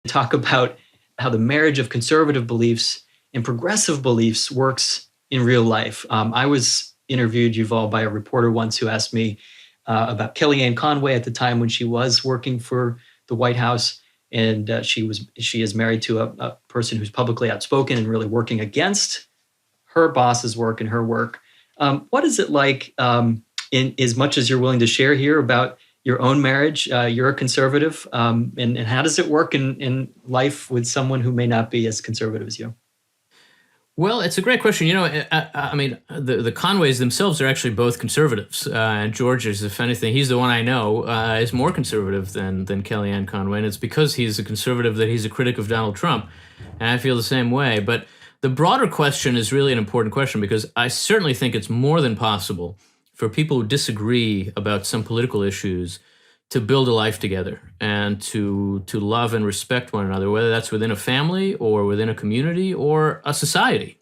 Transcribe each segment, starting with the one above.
talk about how the marriage of conservative beliefs and progressive beliefs works in real life. I was interviewed, Yuval, by a reporter once who asked me about Kellyanne Conway at the time when she was working for the White House, and she is married to a person who's publicly outspoken and really working against her boss's work and her work. What is it like, in as much as you're willing to share here, about your own marriage? You're a conservative, and how does it work in life with someone who may not be as conservative as you? Well, it's a great question. I mean, the Conways themselves are actually both conservatives. George is, if anything, he's the one I know is more conservative than Kellyanne Conway, and it's because he's a conservative that he's a critic of Donald Trump, and I feel the same way. But the broader question is really an important question, because I certainly think it's more than possible for people who disagree about some political issues to build a life together and to love and respect one another, whether that's within a family or within a community or a society.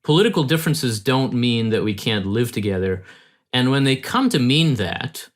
Political differences don't mean that we can't live together. And when they come to mean that,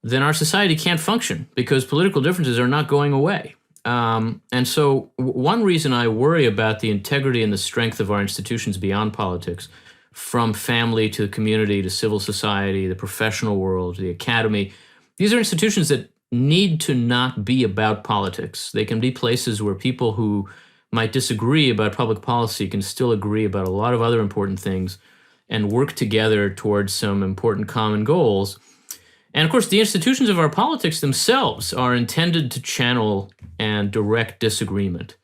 then our society can't function, because political differences are not going away. And so one reason I worry about the integrity and the strength of our institutions beyond politics, from family to community to civil society, the professional world, the academy, these are institutions that need to not be about politics. They can be places where people who might disagree about public policy can still agree about a lot of other important things and work together towards some important common goals. And of course, the institutions of our politics themselves are intended to channel and direct disagreement,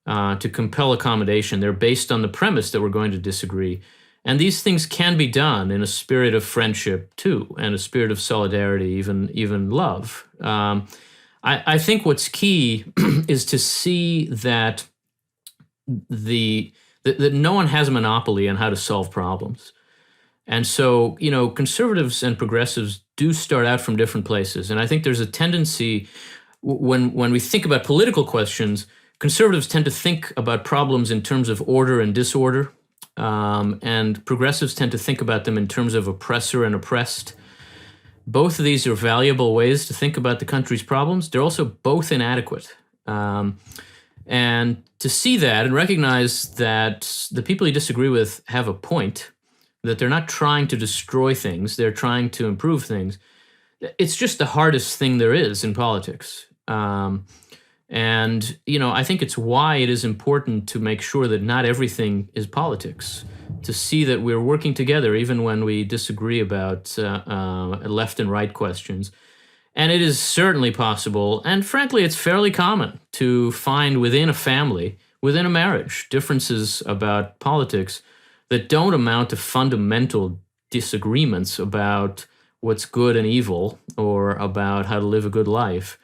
to compel accommodation. They're based on the premise that we're going to disagree. And these things can be done in a spirit of friendship, too, and a spirit of solidarity, even love. I think what's key is to see that that no one has a monopoly on how to solve problems. And so, conservatives and progressives do start out from different places. And I think there's a tendency, when we think about political questions, conservatives tend to think about problems in terms of order and disorder. And progressives tend to think about them in terms of oppressor and oppressed. Both of these are valuable ways to think about the country's problems. They're also both inadequate. And to see that and recognize that the people you disagree with have a point, that they're not trying to destroy things, they're trying to improve things, it's just the hardest thing there is in politics. And, I think it's why it is important to make sure that not everything is politics, to see that we're working together even when we disagree about left and right questions. And it is certainly possible, and frankly, it's fairly common, to find within a family, within a marriage, differences about politics that don't amount to fundamental disagreements about what's good and evil or about how to live a good life.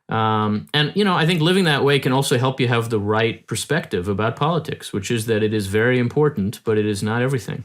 And I think living that way can also help you have the right perspective about politics, which is that it is very important, but it is not everything.